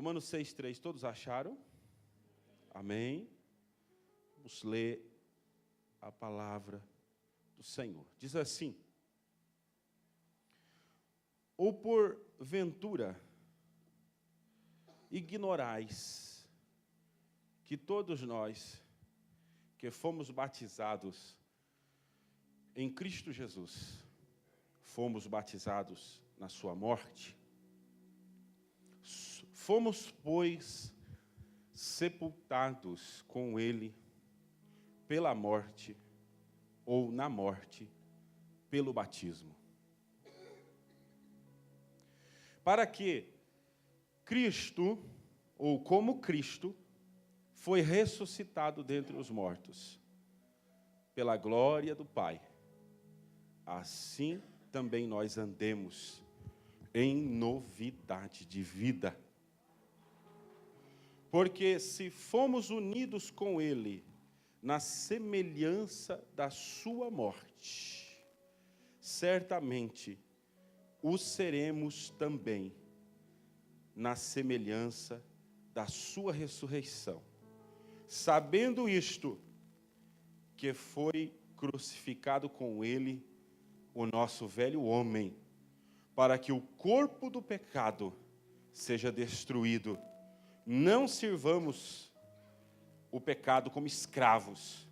Romanos 6,3, todos acharam? Amém? Vamos ler a palavra do Senhor. Diz assim: ou porventura ignorais que todos nós que fomos batizados em Cristo Jesus, fomos batizados na sua morte? Fomos, pois, sepultados com ele pela morte, ou na morte, pelo batismo. Para que Cristo, ou como Cristo, foi ressuscitado dentre os mortos, pela glória do Pai, assim também nós andemos em novidade de vida. Porque se fomos unidos com Ele na semelhança da sua morte, certamente o seremos também na semelhança da sua ressurreição. Sabendo isto, que foi crucificado com Ele o nosso velho homem, para que o corpo do pecado seja destruído. Não sirvamos o pecado como escravos,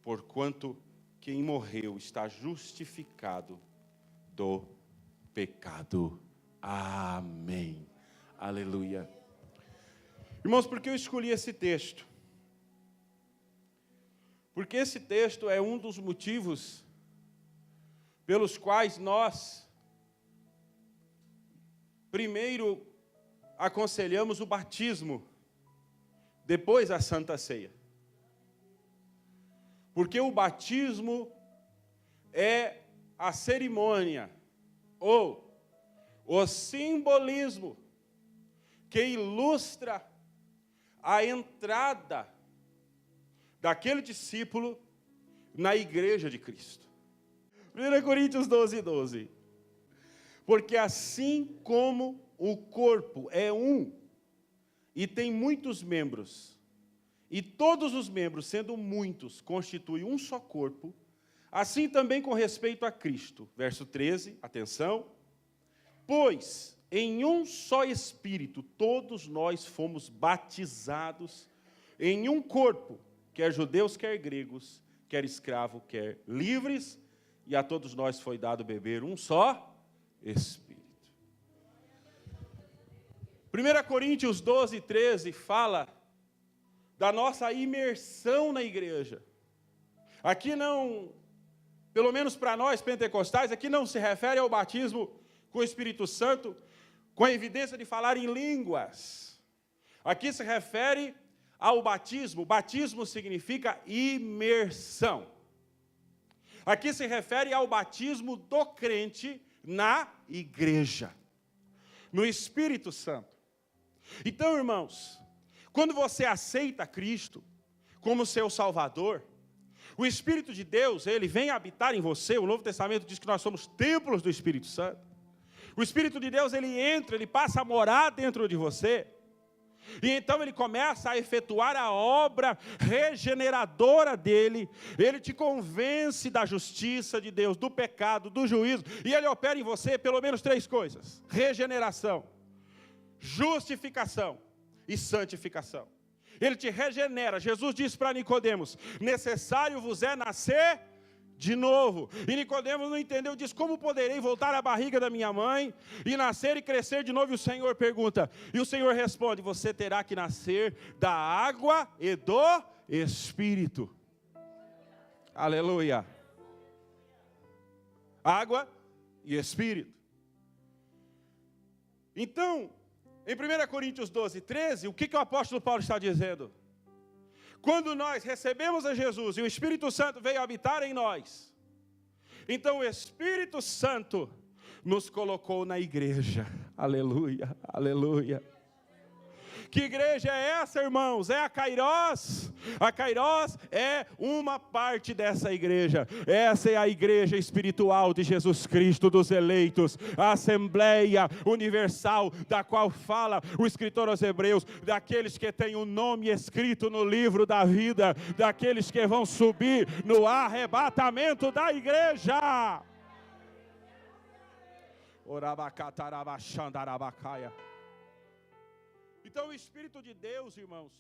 porquanto quem morreu está justificado do pecado. Amém. Aleluia. Irmãos, por que eu escolhi esse texto? Porque esse texto é um dos motivos pelos quais nós, primeiro, aconselhamos o batismo, depois a Santa Ceia. Porque o batismo é a cerimônia, ou o simbolismo, que ilustra a entrada daquele discípulo na igreja de Cristo. 1 Coríntios 12:12. Porque assim como o corpo é um e tem muitos membros, e todos os membros, sendo muitos, constituem um só corpo, assim também com respeito a Cristo. Verso 13, atenção. Pois em um só Espírito todos nós fomos batizados em um corpo, quer judeus, quer gregos, quer escravos, quer livres, e a todos nós foi dado beber um só Espírito. 1 Coríntios 12:13 fala da nossa imersão na igreja. Aqui não, pelo menos para nós pentecostais, aqui não se refere ao batismo com o Espírito Santo, com a evidência de falar em línguas. Aqui se refere ao batismo. Batismo significa imersão. Aqui se refere ao batismo do crente na igreja, no Espírito Santo. Então, irmãos, quando você aceita Cristo como seu Salvador, o Espírito de Deus, ele vem habitar em você. O Novo Testamento diz que nós somos templos do Espírito Santo. O Espírito de Deus, ele entra, ele passa a morar dentro de você. E então ele começa a efetuar a obra regeneradora dele. Ele te convence da justiça de Deus, do pecado, do juízo. E ele opera em você pelo menos 3 coisas: regeneração, justificação e santificação. Ele te regenera. Jesus disse para Nicodemos: necessário vos é nascer de novo. E Nicodemos não entendeu, diz: como poderei voltar à barriga da minha mãe e nascer e crescer de novo? E o Senhor pergunta, e o Senhor responde: você terá que nascer da água e do Espírito. Aleluia. Água e Espírito. Então, em 1 Coríntios 12:13, o que o apóstolo Paulo está dizendo? Quando nós recebemos a Jesus e o Espírito Santo veio habitar em nós, então o Espírito Santo nos colocou na igreja. Aleluia, aleluia. Que igreja é essa, irmãos? É a Kairos. A Kairos é uma parte dessa igreja. Essa é a igreja espiritual de Jesus Cristo, dos eleitos, a Assembleia Universal, da qual fala o escritor aos Hebreus, daqueles que têm o nome escrito no livro da vida, daqueles que vão subir no arrebatamento da igreja. Então o Espírito de Deus, irmãos,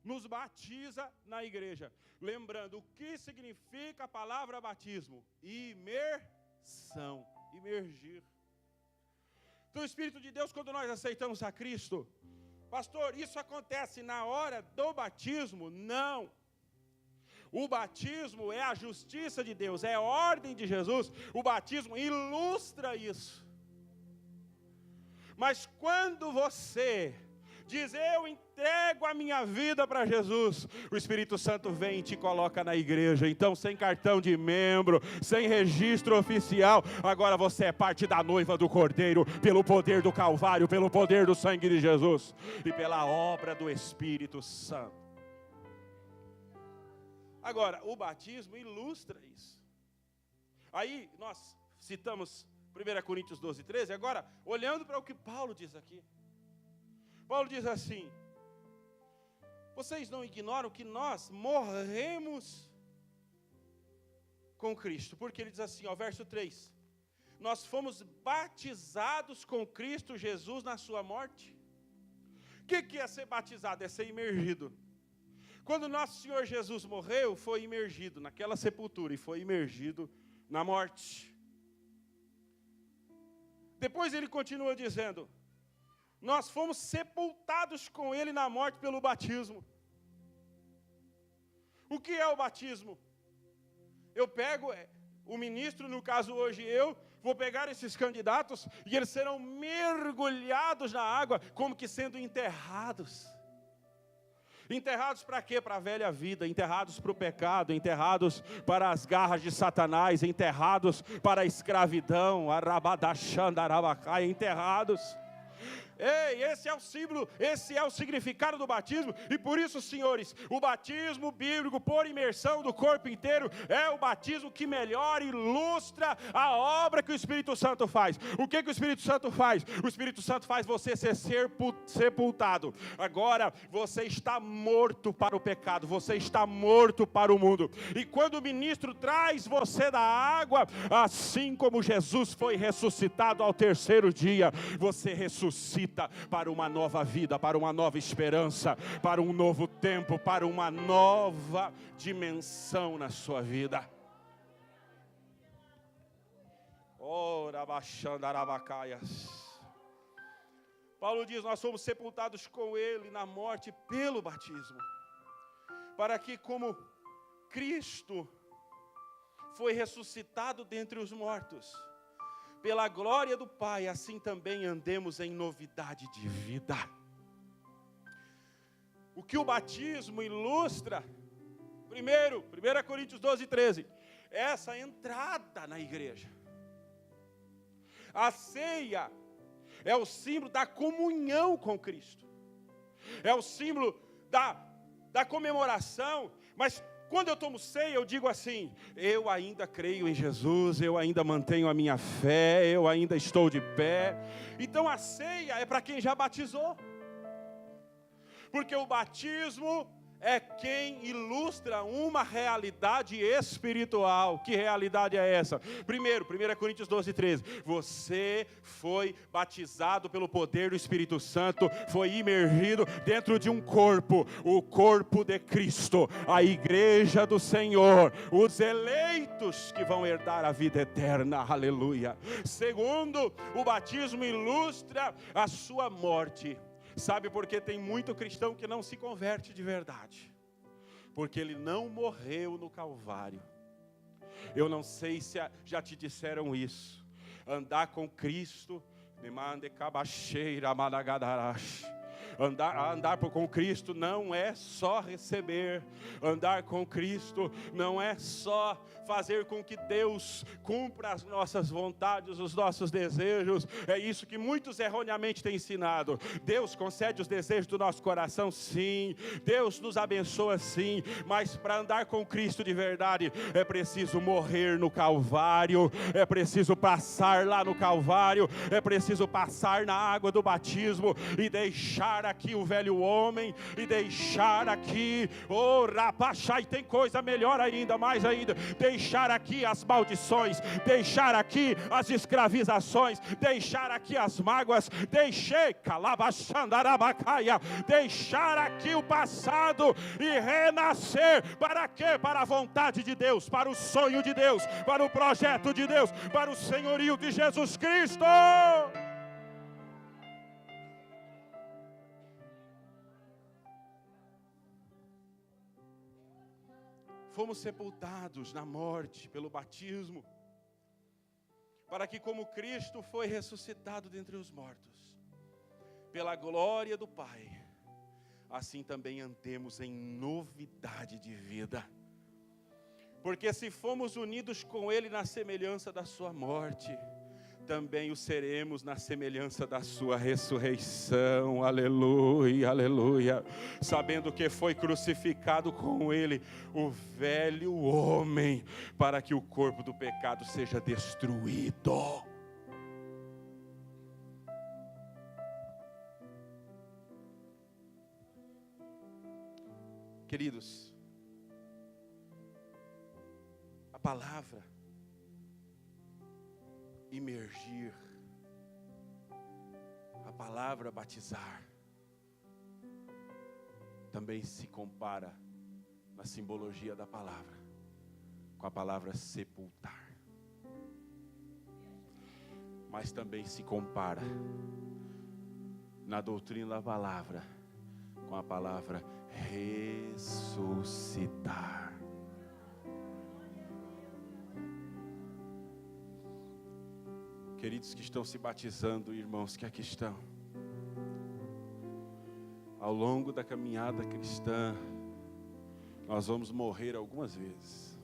nos batiza na igreja. Lembrando, o que significa a palavra batismo? Imersão, imergir. Então o Espírito de Deus, quando nós aceitamos a Cristo, pastor, isso acontece na hora do batismo? Não. O batismo é a justiça de Deus, é a ordem de Jesus. O batismo ilustra isso. Mas quando você diz, eu entrego a minha vida para Jesus, o Espírito Santo vem e te coloca na igreja. Então, sem cartão de membro, sem registro oficial, agora você é parte da noiva do Cordeiro, pelo poder do Calvário, pelo poder do sangue de Jesus e pela obra do Espírito Santo. Agora, o batismo ilustra isso. Aí, nós citamos 1 Coríntios 12, 13, agora, olhando para o que Paulo diz aqui. Paulo diz assim, vocês não ignoram que nós morremos com Cristo, porque ele diz assim, ó, verso 3, nós fomos batizados com Cristo Jesus na sua morte. O que é ser batizado? É ser imergido. Quando nosso Senhor Jesus morreu, foi imergido naquela sepultura e foi imergido na morte. Depois ele continua dizendo, nós fomos sepultados com ele na morte pelo batismo. O que é o batismo? Eu pego o ministro, no caso hoje eu, vou pegar esses candidatos e eles serão mergulhados na água, como que sendo enterrados. Enterrados para quê? Para a velha vida, enterrados para o pecado, enterrados para as garras de Satanás, enterrados para a escravidão, enterrados. Ei, esse é o símbolo, esse é o significado do batismo. E por isso, senhores, o batismo bíblico por imersão do corpo inteiro é o batismo que melhor ilustra a obra que o Espírito Santo faz. O que o Espírito Santo faz? O Espírito Santo faz você ser sepultado. Agora você está morto para o pecado, você está morto para o mundo. E quando o ministro traz você da água, assim como Jesus foi ressuscitado ao terceiro dia, você ressuscita para uma nova vida, para uma nova esperança, para um novo tempo, para uma nova dimensão na sua vida. Ora, baixando arabacaias. Paulo diz, nós somos sepultados com ele na morte pelo batismo, para que como Cristo foi ressuscitado dentre os mortos, pela glória do Pai, assim também andemos em novidade de vida. O que o batismo ilustra, primeiro, 1 Coríntios 12, 13, essa entrada na igreja. A ceia é o símbolo da comunhão com Cristo, é o símbolo da comemoração, mas quando eu tomo ceia, eu digo assim, eu ainda creio em Jesus, eu ainda mantenho a minha fé, eu ainda estou de pé. Então a ceia é para quem já batizou. Porque o batismo é quem ilustra uma realidade espiritual. Que realidade é essa? Primeiro, 1 Coríntios 12, 13. Você foi batizado pelo poder do Espírito Santo, foi imergido dentro de um corpo, o corpo de Cristo, a igreja do Senhor, os eleitos que vão herdar a vida eterna, aleluia. Segundo, o batismo ilustra a sua morte. Sabe por que tem muito cristão que não se converte de verdade? Porque ele não morreu no Calvário. Eu não sei se já te disseram isso. Andar com Cristo, Andar com Cristo não é só receber. Andar com Cristo não é só fazer com que Deus cumpra as nossas vontades, os nossos desejos. É isso que muitos erroneamente têm ensinado. Deus concede os desejos do nosso coração, sim. Deus nos abençoa, sim. Mas para andar com Cristo de verdade, é preciso morrer no Calvário. É preciso passar lá no Calvário. É preciso passar na água do batismo e deixar aqui o velho homem, e deixar aqui, rapachai, tem coisa melhor ainda, mais ainda, deixar aqui as maldições, deixar aqui as escravizações, deixar aqui as mágoas, deixar aqui o passado e renascer. Para quê? Para a vontade de Deus, para o sonho de Deus, para o projeto de Deus, para o senhorio de Jesus Cristo. Fomos sepultados na morte pelo batismo, para que, como Cristo foi ressuscitado dentre os mortos, pela glória do Pai, assim também andemos em novidade de vida. Porque se fomos unidos com Ele na semelhança da sua morte, também o seremos na semelhança da sua ressurreição. Aleluia, aleluia. Sabendo que foi crucificado com Ele o velho homem, para que o corpo do pecado seja destruído. Queridos, a palavra imergir, a palavra batizar, também se compara na simbologia da palavra com a palavra sepultar, mas também se compara na doutrina da palavra com a palavra ressuscitar. Queridos que estão se batizando, irmãos que aqui estão, ao longo da caminhada cristã, nós vamos morrer algumas vezes.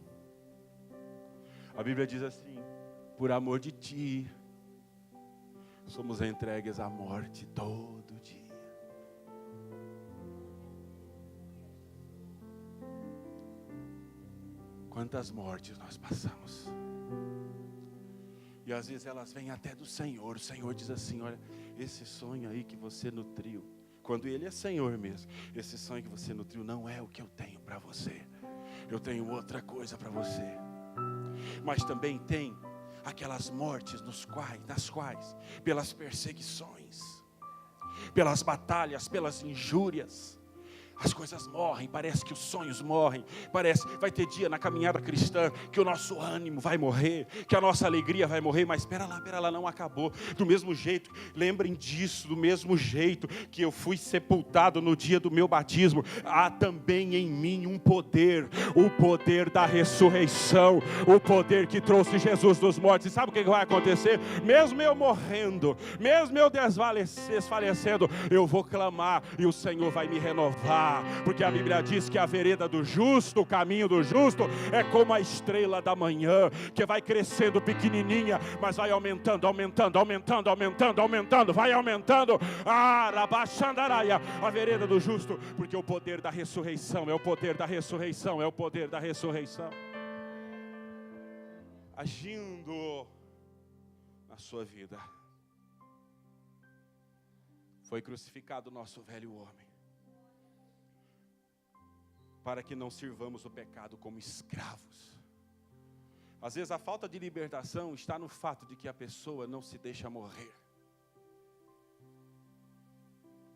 A Bíblia diz assim: por amor de ti, somos entregues à morte todo dia. Quantas mortes nós passamos. E às vezes elas vêm até do Senhor. O Senhor diz assim: olha, esse sonho aí que você nutriu, quando Ele é Senhor mesmo, esse sonho que você nutriu não é o que eu tenho para você. Eu tenho outra coisa para você. Mas também tem aquelas mortes nas quais, pelas perseguições, pelas batalhas, pelas injúrias, as coisas morrem, parece que os sonhos morrem, vai ter dia na caminhada cristã que o nosso ânimo vai morrer, que a nossa alegria vai morrer, mas espera lá, não acabou. Do mesmo jeito, lembrem disso, do mesmo jeito que eu fui sepultado no dia do meu batismo, há também em mim um poder, o poder da ressurreição, o poder que trouxe Jesus dos mortos. E sabe o que vai acontecer? Mesmo eu morrendo, mesmo eu desfalecendo, eu vou clamar e o Senhor vai me renovar. Porque a Bíblia diz que a vereda do justo, o caminho do justo, é como a estrela da manhã, que vai crescendo pequenininha, mas vai aumentando, vai aumentando. A vereda do justo, porque o poder da ressurreição, é o poder da ressurreição, é o poder da ressurreição agindo na sua vida. Foi crucificado o nosso velho homem, para que não sirvamos o pecado como escravos. Às vezes a falta de libertação está no fato de que a pessoa não se deixa morrer.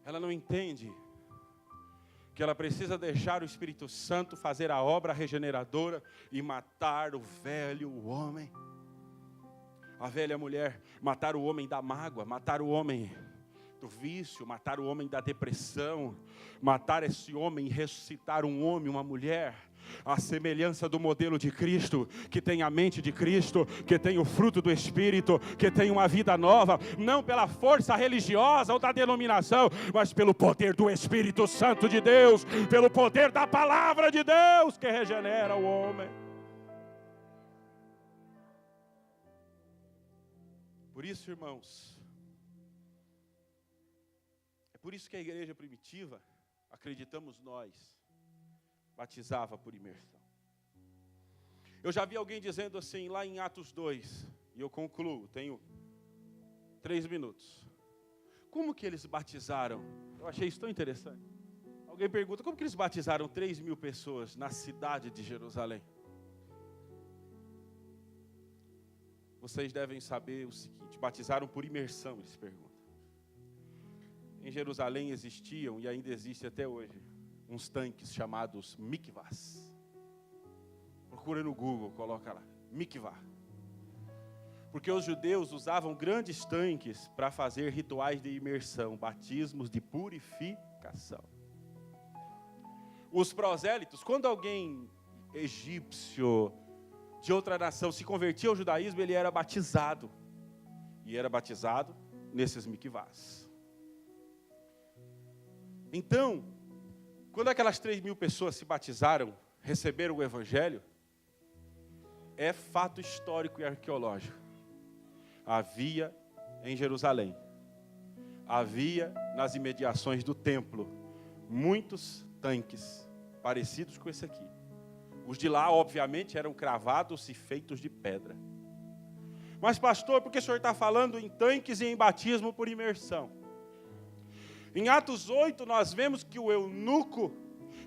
Ela não entende que ela precisa deixar o Espírito Santo fazer a obra regeneradora e matar o velho homem, a velha mulher, matar o homem da mágoa, matar o homem do vício, matar o homem da depressão, matar esse homem e ressuscitar um homem, uma mulher, A semelhança do modelo de Cristo, que tem a mente de Cristo, que tem o fruto do Espírito, que tem uma vida nova, não pela força religiosa ou da denominação, mas pelo poder do Espírito Santo de Deus, pelo poder da palavra de Deus que regenera o homem. Por isso, irmãos, é por isso que a igreja primitiva, acreditamos nós, batizava por imersão. Eu já vi alguém dizendo assim, lá em Atos 2, e eu concluo, tenho 3 minutos. Como que eles batizaram? Eu achei isso tão interessante. Alguém pergunta, como que eles batizaram 3.000 pessoas na cidade de Jerusalém? Vocês devem saber o seguinte, batizaram por imersão, eles perguntam. Em Jerusalém existiam, e ainda existe até hoje, uns tanques chamados mikvahs. Procura no Google, coloca lá, mikvah. Porque os judeus usavam grandes tanques para fazer rituais de imersão, batismos de purificação. Os prosélitos, quando alguém egípcio de outra nação se convertia ao judaísmo, ele era batizado. E era batizado nesses mikvahs. Então, quando aquelas 3.000 pessoas se batizaram, receberam o Evangelho, é fato histórico e arqueológico. Havia em Jerusalém, havia nas imediações do templo, muitos tanques parecidos com esse aqui. Os de lá, obviamente, eram cravados e feitos de pedra. Mas, pastor, por que o senhor está falando em tanques e em batismo por imersão? Em Atos 8, nós vemos que o eunuco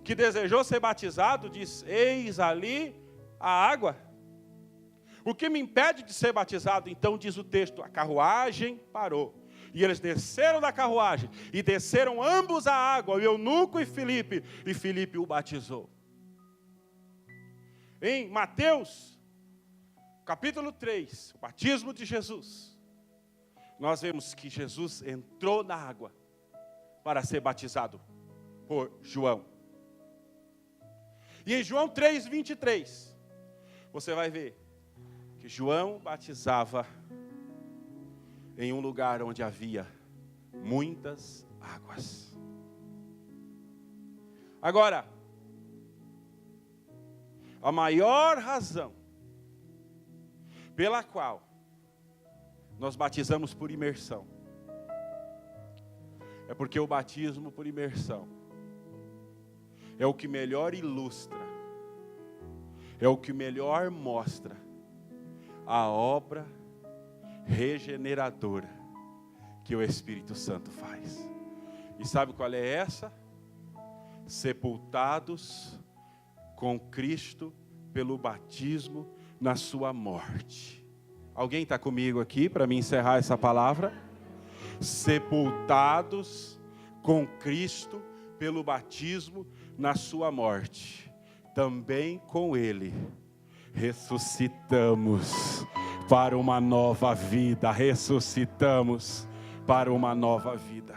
que desejou ser batizado diz, eis ali a água. O que me impede de ser batizado? Então, diz o texto, a carruagem parou. E eles desceram da carruagem, e desceram ambos a água, o eunuco e Filipe o batizou. Em Mateus, capítulo 3, o batismo de Jesus, nós vemos que Jesus entrou na água para ser batizado por João. E em João 3:23, você vai ver que João batizava em um lugar onde havia muitas águas. Agora, a maior razão pela qual nós batizamos por imersão é porque o batismo por imersão é o que melhor ilustra, é o que melhor mostra a obra regeneradora que o Espírito Santo faz. E sabe qual é essa? Sepultados com Cristo pelo batismo na sua morte. Alguém está comigo aqui para me encerrar essa palavra? Sepultados com Cristo pelo batismo na sua morte. Também com Ele ressuscitamos para uma nova vida. Ressuscitamos para uma nova vida.